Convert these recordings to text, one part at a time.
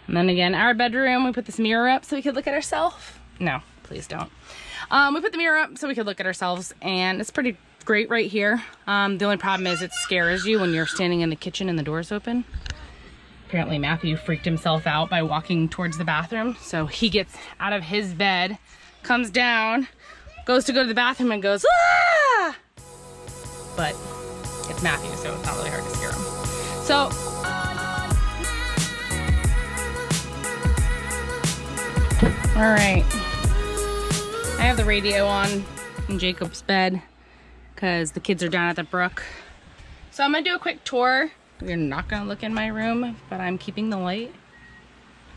And then again, our bedroom, we put this mirror up so we could look at ourselves. No, please don't. We put the mirror up so we could look at ourselves, and it's pretty great right here. The only problem is it scares you when you're standing in the kitchen and the door's open. Apparently Matthew freaked himself out by walking towards the bathroom. So he gets out of his bed, comes down, goes to go to the bathroom and goes, ah! But it's Matthew, so it's not really hard to scare him. So, all right. I have the radio on in Jacob's bed because the kids are down at the brook. So I'm gonna do a quick tour. We're not gonna look in my room, but I'm keeping the light.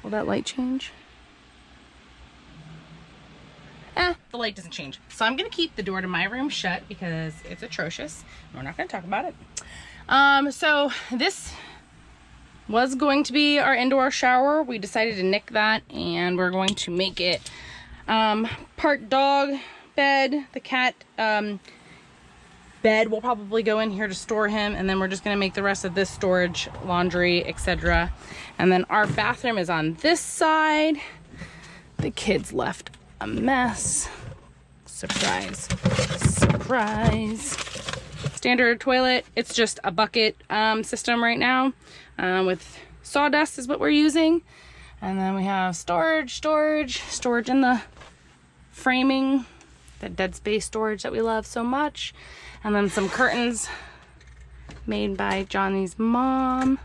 Will that light change? The light doesn't change. So I'm gonna keep the door to my room shut because it's atrocious. We're not gonna talk about it. So this was going to be our indoor shower. We decided to nick that and we're going to make it part dog bed. The cat bed will probably go in here to store him, and then we're just gonna make the rest of this storage, laundry, etc. And then our bathroom is on this side. The kids left a mess. Surprise, surprise. Standard toilet. It's just a bucket system right now with sawdust is what we're using. And then we have storage in the framing, the dead space storage that we love so much. And then some curtains made by Johnny's mom.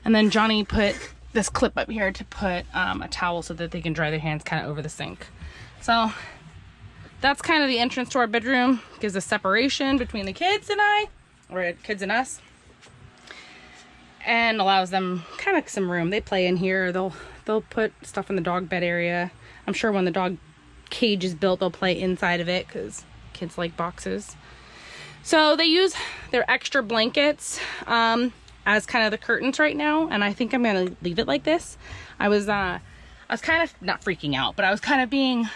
And then Johnny put this clip up here to put a towel so that they can dry their hands kind of over the sink. So that's kind of the entrance to our bedroom. Gives a separation between the kids and I, or kids and us. And allows them kind of some room. They play in here. They'll put stuff in the dog bed area. I'm sure when the dog cage is built, they'll play inside of it because kids like boxes. So they use their extra blankets as kind of the curtains right now, and I think I'm gonna leave it like this. I was kind of not freaking out, but I was kind of being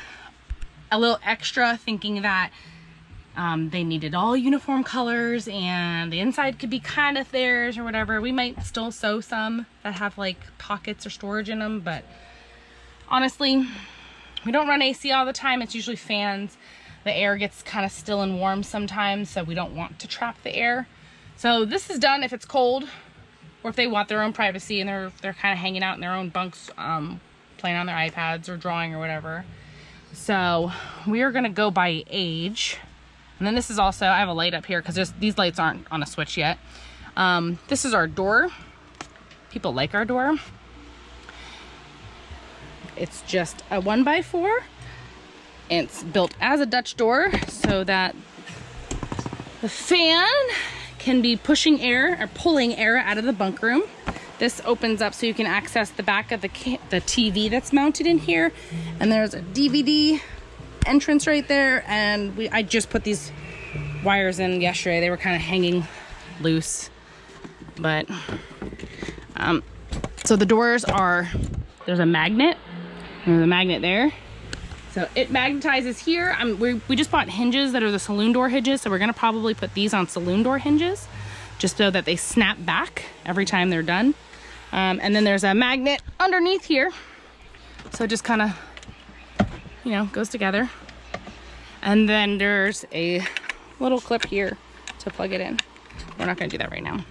a little extra, thinking that they needed all uniform colors and the inside could be kind of theirs or whatever. We might still sew some that have like pockets or storage in them, but honestly, we don't run AC all the time. It's usually fans. The air gets kind of still and warm sometimes, so we don't want to trap the air. So this is done if it's cold, or if they want their own privacy and they're kind of hanging out in their own bunks, playing on their iPads or drawing or whatever. So we are gonna go by age. And then this is also, I have a light up here because these lights aren't on a switch yet. This is our door. People like our door. It's just a 1x4. It's built as a Dutch door so that the fan can be pushing air or pulling air out of the bunk room. This opens up so you can access the back of the TV that's mounted in here. And there's a DVD entrance right there. And I just put these wires in yesterday. They were kind of hanging loose. But, so the doors are, there's a magnet. There's a magnet there. So it magnetizes here. We just bought hinges that are the saloon door hinges, so we're gonna probably put these on saloon door hinges just so that they snap back every time they're done. And then there's a magnet underneath here. So it just kind of, you know, goes together. And then there's a little clip here to plug it in. We're not gonna do that right now.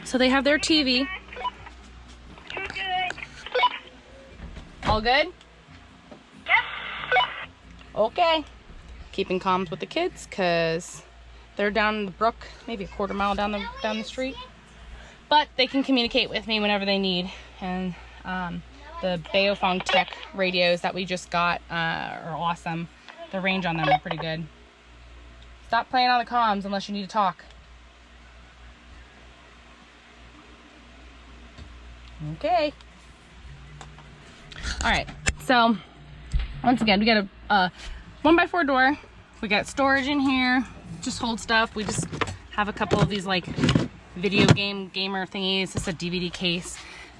So they have their TV. All good? Okay. Keeping comms with the kids because they're down in the brook, maybe a quarter mile down the street. But they can communicate with me whenever they need. And the Baofeng Tech radios that we just got are awesome. The range on them are pretty good. Stop playing on the comms unless you need to talk. Okay. All right. So once again, we got a 1x4 door. We got storage in here. Just hold stuff. We just have a couple of these like video gamer thingies. It's a DVD case.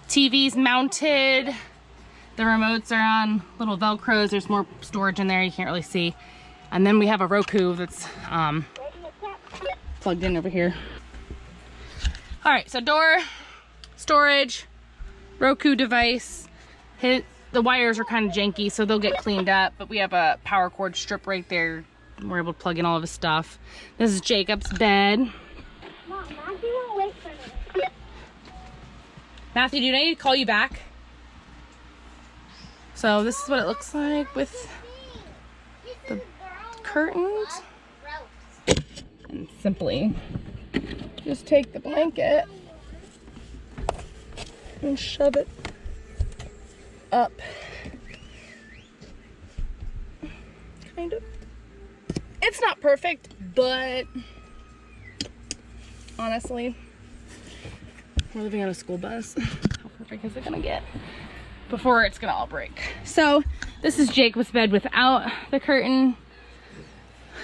TV's mounted. The remotes are on little Velcros. There's more storage in there. You can't really see. And then we have a Roku that's plugged in over here. All right, so door, storage, Roku device. The wires are kind of janky, so they'll get cleaned up, but we have a power cord strip right there. We're able to plug in all of his stuff. This is Jacob's bed. Mom, Matthew won't wait for me. Matthew, do I need to call you back? So this is what it looks like with the curtains. And simply just take the blanket and shove it up. Kind of. It's not perfect, but honestly, we're living on a school bus. How perfect is it gonna get before it's gonna all break? So this is Jacob's bed without the curtain.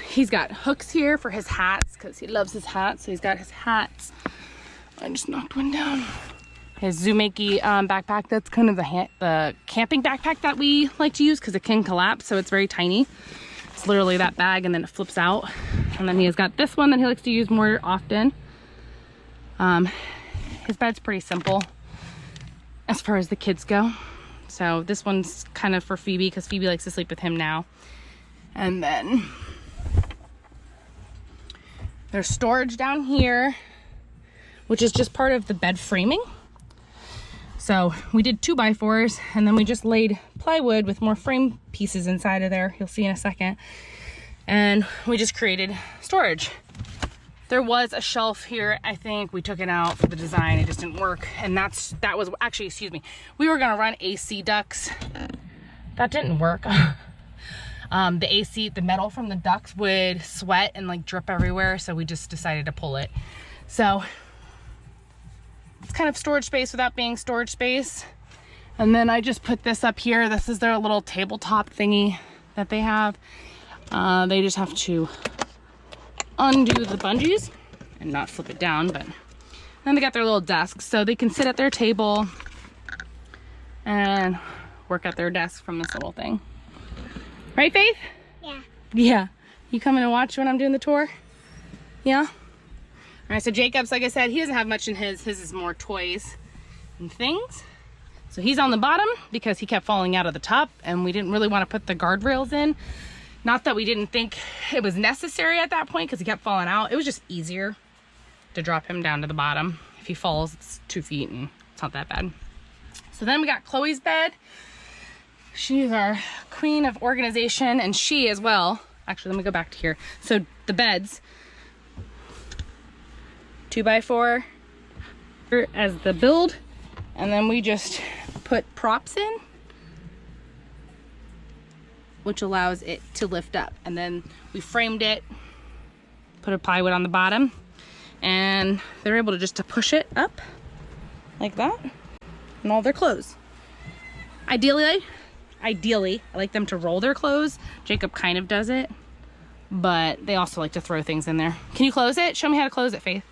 He's got hooks here for his hats because he loves his hats. So he's got his hats. I just knocked one down. His Zumaki backpack. That's kind of the camping backpack that we like to use because it can collapse. So it's very tiny. It's literally that bag and then it flips out. And then he has got this one that he likes to use more often. His bed's pretty simple as far as the kids go. So this one's kind of for Phoebe because Phoebe likes to sleep with him now. And then there's storage down here, which is just part of the bed framing. So we did 2x4s and then we just laid plywood with more frame pieces inside of there. You'll see in a second. And we just created storage. There was a shelf here. I think we took it out for the design. It just didn't work. And that was actually, excuse me, we were gonna run AC ducts. That didn't work. The AC, the metal from the ducts would sweat and like drip everywhere. So we just decided to pull it. So it's kind of storage space without being storage space. And then I just put this up here. This is their little tabletop thingy that they have. They just have to undo the bungees and not flip it down, but then they got their little desks so they can sit at their table and work at their desk from this little thing. Right, Faith? Yeah. Yeah. You coming to watch when I'm doing the tour? Yeah? All right, so Jacob's, like I said, he doesn't have much in his. His is more toys and things. So he's on the bottom because he kept falling out of the top and we didn't really want to put the guardrails in. Not that we didn't think it was necessary at that point because he kept falling out. It was just easier to drop him down to the bottom. If he falls, it's 2 feet and it's not that bad. So then we got Chloe's bed. She's our queen of organization and she as well. Actually, let me go back to here. So the beds, 2x4 as the build. And then we just put props in, which allows it to lift up. And then we framed it, put a plywood on the bottom, and they're able to just to push it up like that, and all their clothes. Ideally, I like them to roll their clothes. Jacob kind of does it, but they also like to throw things in there. Can you close it? Show me how to close it, Faith.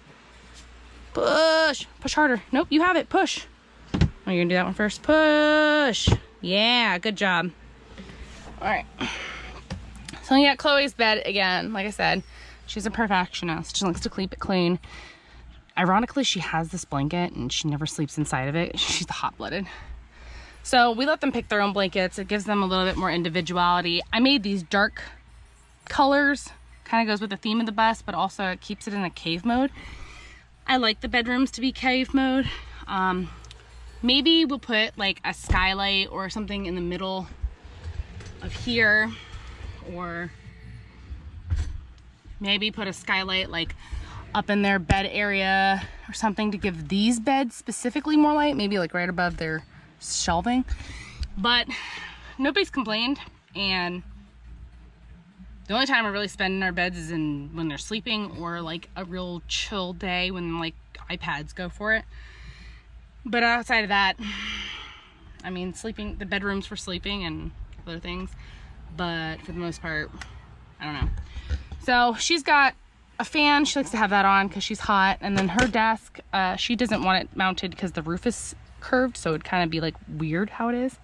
Push, push harder. Nope, you have it, push. Oh, you're gonna do that one first. Push. Yeah, good job. All right. So we got Chloe's bed again. Like I said, she's a perfectionist. She likes to keep it clean. Ironically, she has this blanket and she never sleeps inside of it. She's hot-blooded. So we let them pick their own blankets. It gives them a little bit more individuality. I made these dark colors. Kind of goes with the theme of the bus, but also it keeps it in a cave mode. I like the bedrooms to be cave mode. Maybe we'll put like a skylight or something in the middle of here, or maybe put a skylight like up in their bed area or something to give these beds specifically more light, maybe like right above their shelving. But nobody's complained, and the only time I really spend in our beds is when they're sleeping or like a real chill day when like iPads go for it. But outside of that, I mean, sleeping, the bedroom's for sleeping and other things, but for the most part, I don't know. So she's got a fan. She likes to have that on because she's hot. And then her desk, she doesn't want it mounted because the roof is curved, so it'd kind of be like weird how it is.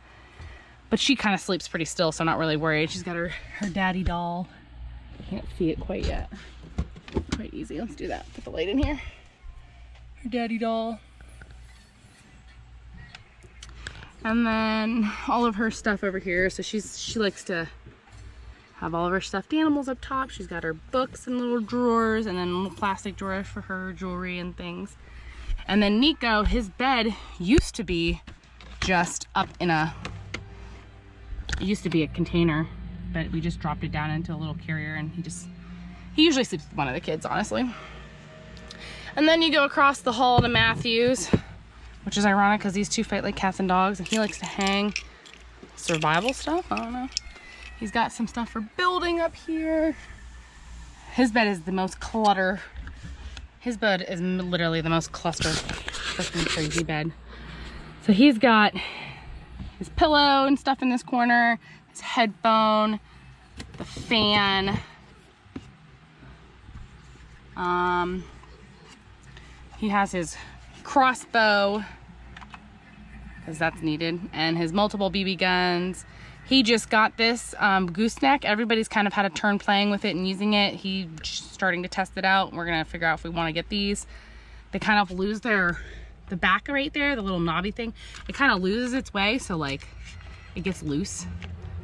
But she kind of sleeps pretty still, so I'm not really worried. She's got her daddy doll. Can't see it quite yet. Quite easy. Let's do that. Put the light in here. Her daddy doll. And then all of her stuff over here. So she likes to have all of her stuffed animals up top. She's got her books and little drawers, and then little plastic drawers for her jewelry and things. And then Nico, his bed used to be just up in it used to be a container, but we just dropped it down into a little carrier, and he usually sleeps with one of the kids, honestly. And then you go across the hall to Matthew's, which is ironic because these two fight like cats and dogs, and he likes to hang survival stuff. I don't know. He's got some stuff for building up here. His bed is the most clutter. His bed is literally the most cluster freaking crazy bed. So he's got his pillow and stuff in this corner, his headphone, the fan. He has his crossbow, because that's needed, and his multiple BB guns. He just got this gooseneck. Everybody's kind of had a turn playing with it and using it. He's starting to test it out. We're gonna figure out if we want to get these. They kind of lose the back right there, the little knobby thing. It kind of loses its way, so like it gets loose.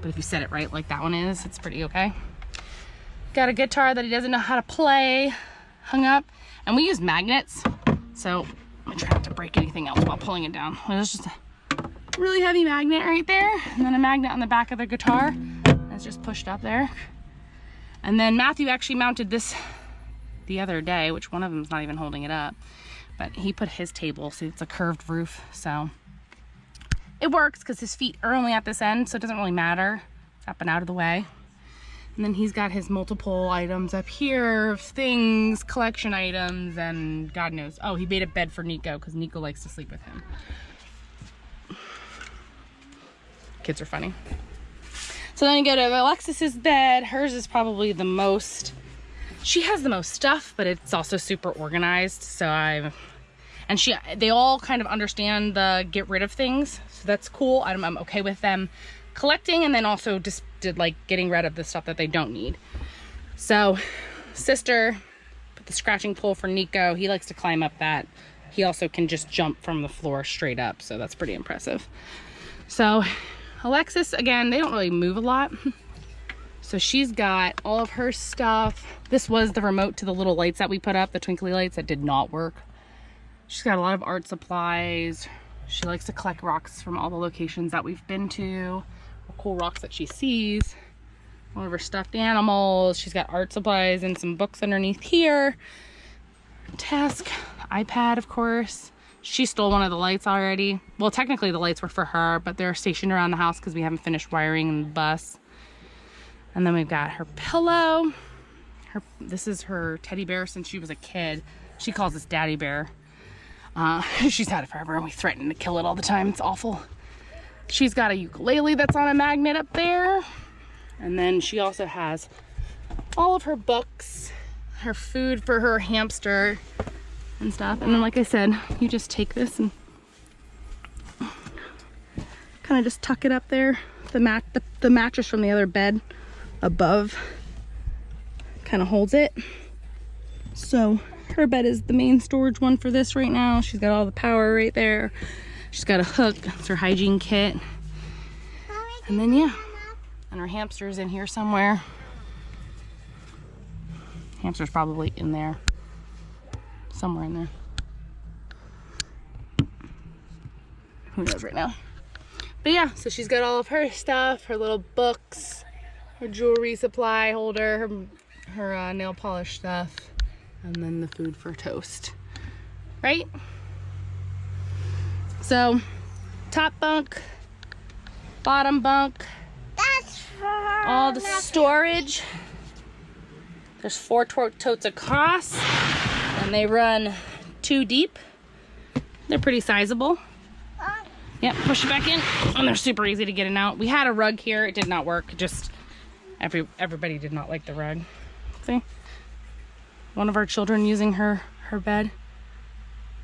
But if you set it right like that one is, it's pretty okay. Got a guitar that he doesn't know how to play, hung up. And we use magnets, so I'm gonna try not to break anything else while pulling it down. There's just a really heavy magnet right there, and then a magnet on the back of the guitar. It's just pushed up there. And then Matthew actually mounted this the other day, which one of them's not even holding it up, but he put his table, so it's a curved roof, so it works because his feet are only at this end, so it doesn't really matter. It's up and out of the way. And then he's got his multiple items up here, things, collection items, and God knows. Oh, he made a bed for Nico because Nico likes to sleep with him. Kids are funny. So then you go to Alexis's bed. Hers is probably the most, she has the most stuff, but it's also super organized. So they all kind of understand the get rid of things. So that's cool. I'm okay with them collecting, and then also just like getting rid of the stuff that they don't need. So sister put the scratching pole for Nico. He likes to climb up that. He also can just jump from the floor straight up, so that's pretty impressive. So Alexis, again, they don't really move a lot, so she's got all of her stuff. This was the remote to the little lights that we put up, the twinkly lights that did not work. She's got a lot of art supplies. She likes to collect rocks from all the locations that we've been to, cool rocks that she sees. One of her stuffed animals. She's got art supplies and some books underneath here. Desk, iPad, of course. She stole one of the lights already. Well, technically the lights were for her, but they're stationed around the house because we haven't finished wiring the bus. And then we've got her pillow. This is her teddy bear since she was a kid. She calls this Daddy Bear. She's had it forever, and we threaten to kill it all the time. It's awful. She's got a ukulele that's on a magnet up there. And then she also has all of her books, her food for her hamster and stuff. And then, like I said, you just take this and kind of just tuck it up there. The mattress from the other bed above kind of holds it. So her bed is the main storage one for this right now. She's got all the power right there. She's got a hook. It's her hygiene kit. And then, yeah. And her hamster's in here somewhere. Hamster's probably in there. Somewhere in there. Who knows right now? But yeah, so she's got all of her stuff, her little books, her jewelry supply holder, her nail polish stuff, and then the food for toast. Right? So, top bunk, bottom bunk, That's for all the storage. There's 4 totes across, and they run 2 deep. They're pretty sizable. Yep, push it back in, and they're super easy to get in and out. We had a rug here, it did not work. Just everybody did not like the rug. See? One of our children using her bed.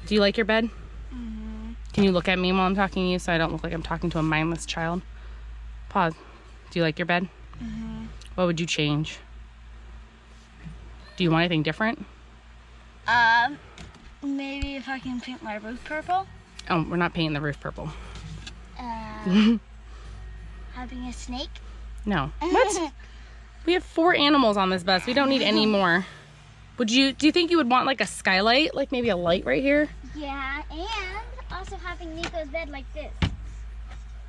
Do you like your bed? Can you look at me while I'm talking to you so I don't look like I'm talking to a mindless child? Pause. Do you like your bed? What would you change? Do you want anything different? Maybe if I can paint my roof purple. Oh, we're not painting the roof purple. Having a snake? No. What? We have 4 animals on this bus. We don't need any more. Do you think you would want like a skylight? Like maybe a light right here? Yeah, and also having Nico's bed like this.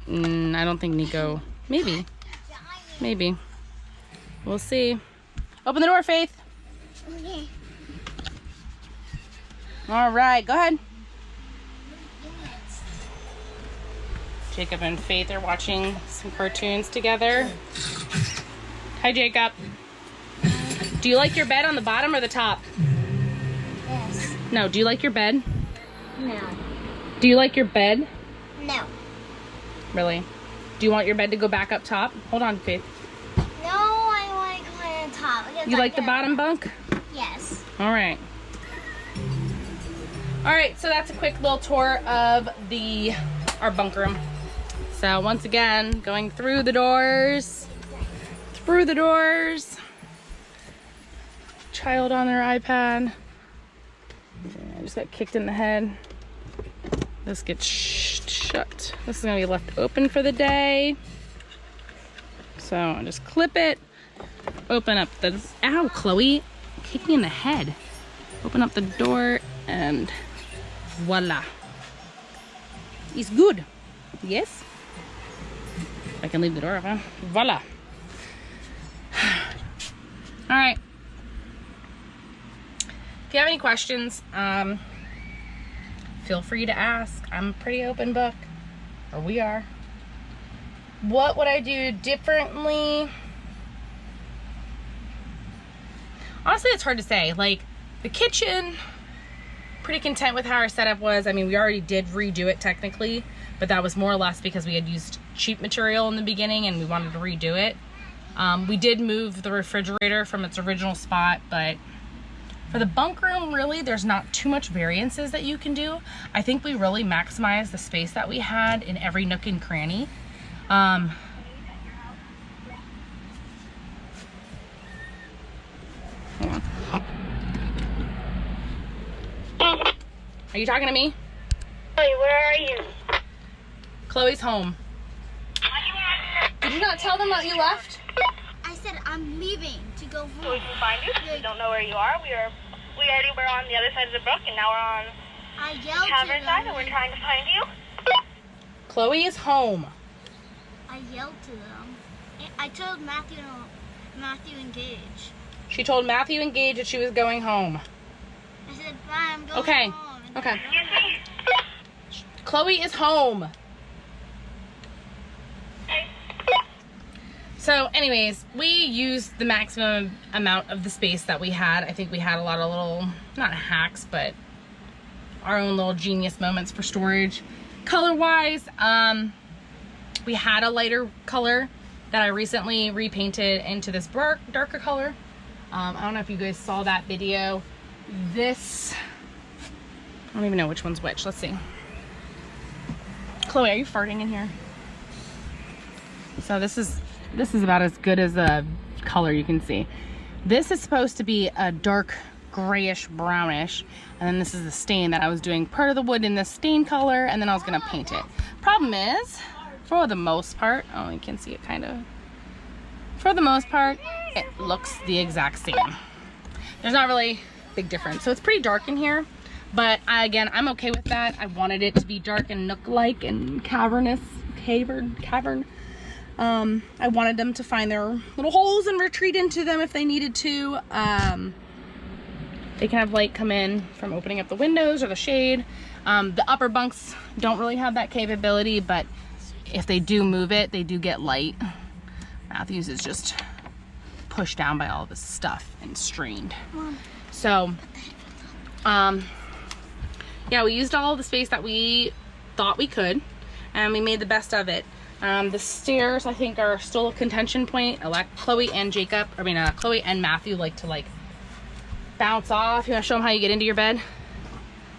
I don't think Nico. Maybe. Maybe. We'll see. Open the door, Faith. Okay. All right, go ahead. Jacob and Faith are watching some cartoons together. Hi, Jacob. Do you like your bed on the bottom or the top? Yes. No, do you like your bed? No. Do you like your bed? No. Really? Do you want your bed to go back up top? Hold on, Faith. No, I want to go on top. You like the bottom bunk? Yes. All right. All right, so that's a quick little tour of our bunk room. So once again, going through the doors. Child on their iPad. I just got kicked in the head. This gets shut. This is gonna be left open for the day. So I'll just clip it. Open up the, ow, Chloe, kick me in the head. Open up the door and voila. It's good. Yes? I can leave the door open. Voila. All right. If you have any questions, feel free to ask. I'm a pretty open book, or we are. What would I do differently? Honestly, it's hard to say. Like, the kitchen, pretty content with how our setup was. I mean, we already did redo it technically, but that was more or less because we had used cheap material in the beginning and we wanted to redo it. We did move the refrigerator from its original spot, but for the bunk room, really, there's not too much variances that you can do. I think we really maximized the space that we had in every nook and cranny. Hold on. Are you talking to me? Hey, where are you? Chloe's home. Did you not tell them that you left? I said I'm leaving to go home. So we can find you since we don't know where you are. We already were on the other side of the brook, and now we're on I the yelled to tavern them. side, and we're trying to find you. Chloe is home. I yelled to them. I told Matthew and Gage. She told Matthew and Gage that she was going home. I said, bye, I'm going Okay. home. And Okay. Excuse me? Chloe is home. So anyways, we used the maximum amount of the space that we had. I think we had a lot of little, not hacks, but our own little genius moments for storage. Color-wise, we had a lighter color that I recently repainted into this darker color. I don't know if you guys saw that video. This, I don't even know which one's which. Let's see. Chloe, are you farting in here? So this is about as good as a color you can see. This is supposed to be a dark grayish brownish, and then this is the stain that I was doing part of the wood in the stain color, and then I was gonna paint it. Problem is, for the most part, oh, you can see it kind of. For the most part, it looks the exact same. There's not really big difference. So it's pretty dark in here, but again, I'm okay with that. I wanted it to be dark and nook-like and cavern. I wanted them to find their little holes and retreat into them if they needed to. They can have light come in from opening up the windows or the shade. The upper bunks don't really have that capability, but if they do move it, they do get light. Matthews is just pushed down by all of this stuff and strained. So, yeah, we used all the space that we thought we could, and we made the best of it. The stairs, I think, are still a contention point. Chloe and Chloe and Matthew like to bounce off. You want to show them how you get into your bed?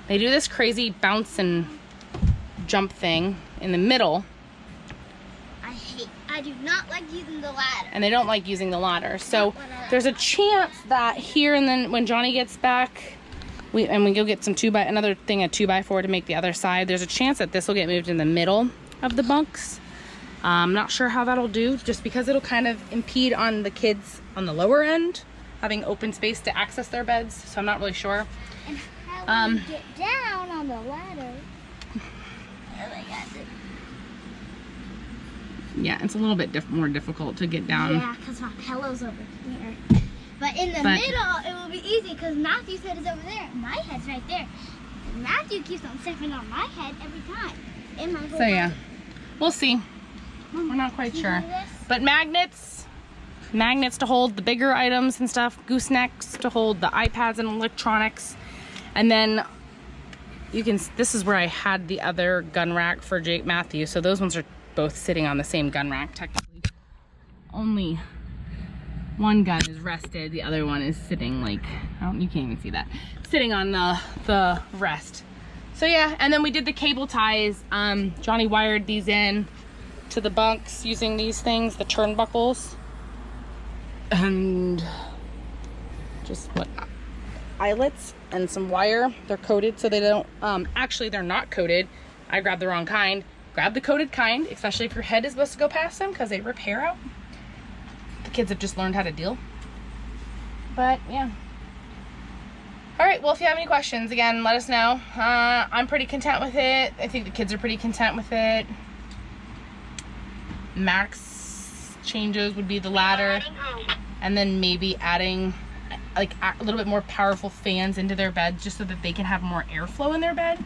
They do this crazy bounce and jump thing in the middle. I do not like using the ladder. And they don't like using the ladder. So there's a chance that here, and then when Johnny gets back, we go get another thing, a 2x4 to make the other side. There's a chance that this will get moved in the middle of the bunks. I'm not sure how that'll do, just because it'll kind of impede on the kids on the lower end, having open space to access their beds, so I'm not really sure. And how do you get down on the ladder? Yeah, it's a little bit more difficult to get down. Yeah, because my pillow's over here. But in the middle, it will be easy because Matthew's head is over there. My head's right there. And Matthew keeps on stepping on my head every time. In my whole So yeah, body. we'll see. We're not quite See sure. this? But magnets to hold the bigger items and stuff. Goosenecks to hold the iPads and electronics. And then you can, this is where I had the other gun rack for Matthew. So those ones are both sitting on the same gun rack technically. Only one gun is rested, the other one is sitting like, you can't even see that, sitting on the rest. So yeah, and then we did the cable ties. Johnny wired these in to the bunks using these things, the turnbuckles, and just what, eyelets and some wire. They're coated so they don't, actually they're not coated. I grabbed the wrong kind. Grab the coated kind, especially if your head is supposed to go past them, because they rip hair out. The kids have just learned how to deal. But yeah. All right, well, if you have any questions, again, let us know. I'm pretty content with it. I think the kids are pretty content with it. Max changes would be the ladder, and then maybe adding like a little bit more powerful fans into their beds just so that they can have more airflow in their bed.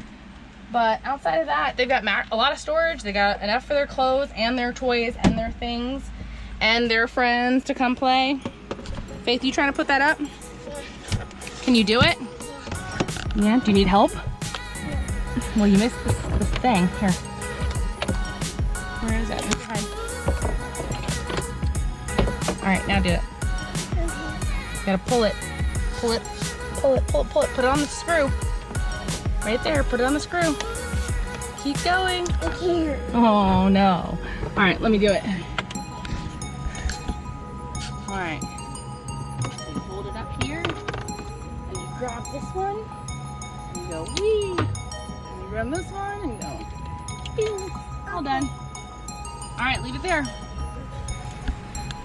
But outside of that, they've got a lot of storage. They got enough for their clothes and their toys and their things and their friends to come play. Faith, you trying to put that up? Can you do it? Yeah, do you need help? Well, you missed this thing. Here. Where is it? All right, now do it. You gotta pull it. Pull it. Pull it, pull it, pull it. Put it on the screw. Right there, put it on the screw. Keep going. I can't. Oh no. All right, let me do it. All right. So you hold it up here, and you grab this one, and you go wee. And you grab this one, and you go bing. All done. All right, leave it there.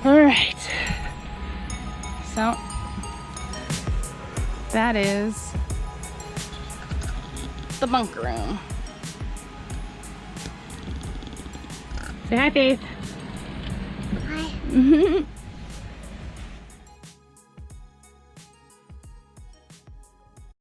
All right. So that is the bunk room. Say hi, Faith. Hi.